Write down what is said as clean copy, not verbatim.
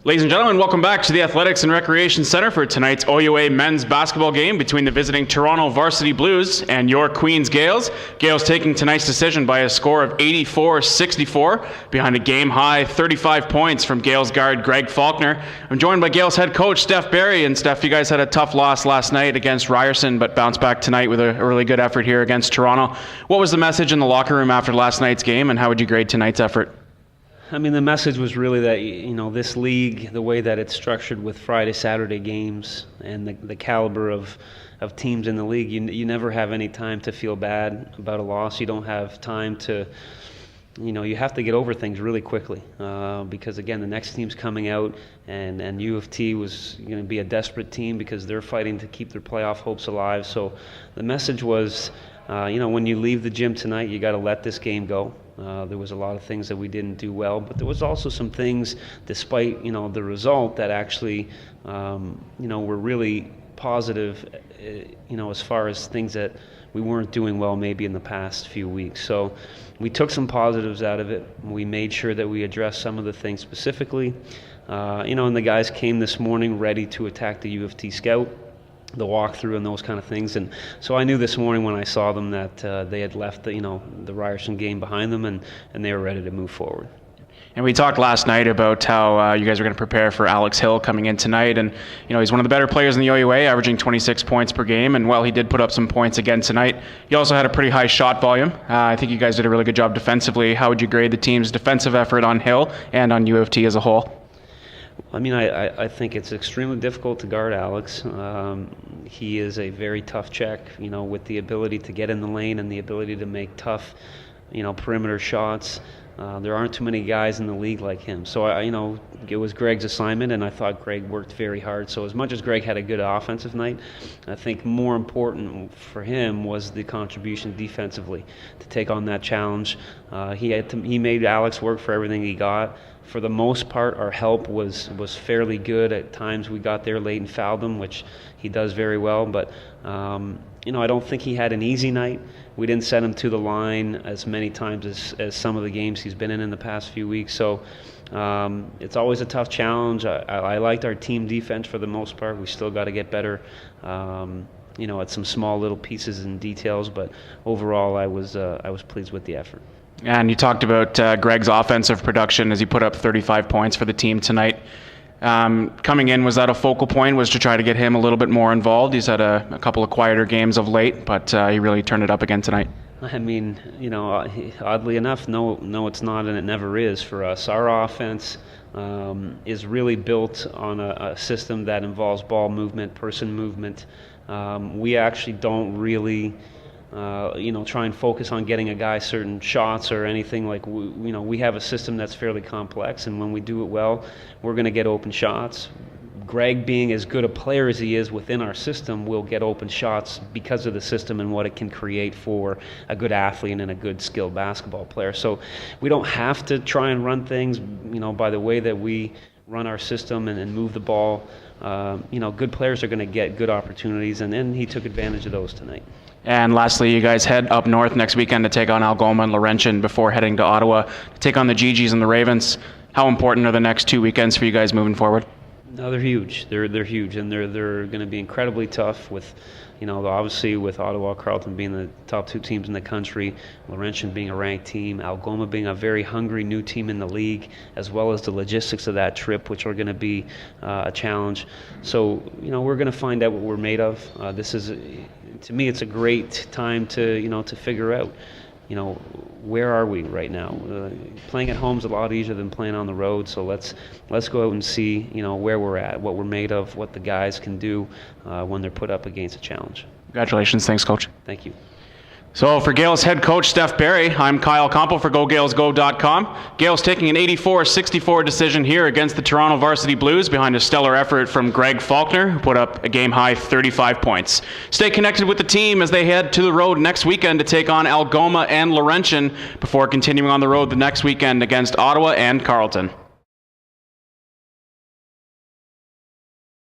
Ladies and gentlemen, welcome back to the Athletics and Recreation Center for tonight's OUA men's basketball game between the visiting Toronto Varsity Blues and your Queens Gaels. Gaels taking tonight's decision by a score of 84-64 behind a game-high 35 points from Gaels guard Greg Faulkner. I'm joined by Gaels head coach Steph Barry. And Steph, you guys had a tough loss last night against Ryerson, but bounced back tonight with a really good effort here against Toronto. What was the message in the locker room after last night's game, and how would you grade tonight's effort? I mean, the message was really that, this league, the way that it's structured with Friday, Saturday games and the caliber of teams in the league, you never have any time to feel bad about a loss. You don't have time to, you have to get over things really quickly because, again, the next team's coming out and U of T was going to be a desperate team because they're fighting to keep their playoff hopes alive. So the message was, when you leave the gym tonight, you got to let this game go. There was a lot of things that we didn't do well, but there was also some things, despite the result, that actually were really positive. As far as things that we weren't doing well maybe in the past few weeks. So we took some positives out of it. We made sure that we addressed some of the things specifically. And the guys came this morning ready to attack the U of T scout, the walkthrough and those kind of things. And so I knew this morning when I saw them that they had left the Ryerson game behind them and they were ready to move forward. And we talked last night about how you guys are going to prepare for Alex Hill coming in tonight. And, he's one of the better players in the OUA, averaging 26 points per game. And while he did put up some points again tonight, he also had a pretty high shot volume. I think you guys did a really good job defensively. How would you grade the team's defensive effort on Hill and on U of T as a whole? I mean, I think it's extremely difficult to guard Alex. He is a very tough check, with the ability to get in the lane and the ability to make tough, perimeter shots. There aren't too many guys in the league like him. So, it was Greg's assignment, and I thought Greg worked very hard. So as much as Greg had a good offensive night, I think more important for him was the contribution defensively to take on that challenge. He made Alex work for everything he got. For the most part, our help was fairly good. At times we got there late and fouled him, which he does very well. But, I don't think he had an easy night. We didn't send him to the line as many times as some of the games he's been in the past few weeks. So it's always a tough challenge. I liked our team defense for the most part. We still got to get better, at some small little pieces and details. But overall, I was pleased with the effort. And you talked about Greg's offensive production as he put up 35 points for the team tonight. Coming in, was that a focal point, was to try to get him a little bit more involved? He's had a couple of quieter games of late, but he really turned it up again tonight. I mean, oddly enough, no, it's not, and it never is for us. Our offense is really built on a system that involves ball movement, person movement. We actually don't really try and focus on getting a guy certain shots or anything. Like, we have a system that's fairly complex, and when we do it well, we're going to get open shots. Greg, being as good a player as he is within our system, will get open shots because of the system and what it can create for a good athlete and a good skilled basketball player. So we don't have to try and run things, by the way that we run our system and move the ball. Good players are going to get good opportunities, and then he took advantage of those tonight. And lastly, you guys head up north next weekend to take on Algoma and Laurentian before heading to Ottawa to take on the GGs and the Ravens. How important are the next 2 weekends for you guys moving forward? No, they're huge. They're huge, and they're going to be incredibly tough with, obviously with Ottawa, Carleton being the top 2 teams in the country, Laurentian being a ranked team, Algoma being a very hungry new team in the league, as well as the logistics of that trip, which are going to be a challenge. So, we're going to find out what we're made of. To me, it's a great time to figure out, where are we right now? Playing at home is a lot easier than playing on the road. So let's go out and see, where we're at, what we're made of, what the guys can do when they're put up against a challenge. Congratulations. Thanks, Coach. Thank you. So for Gaels head coach Steph Barry, I'm Kyle Compo for GoGaelsGo.com. Gaels taking an 84-64 decision here against the Toronto Varsity Blues behind a stellar effort from Greg Faulkner, who put up a game-high 35 points. Stay connected with the team as they head to the road next weekend to take on Algoma and Laurentian before continuing on the road the next weekend against Ottawa and Carleton.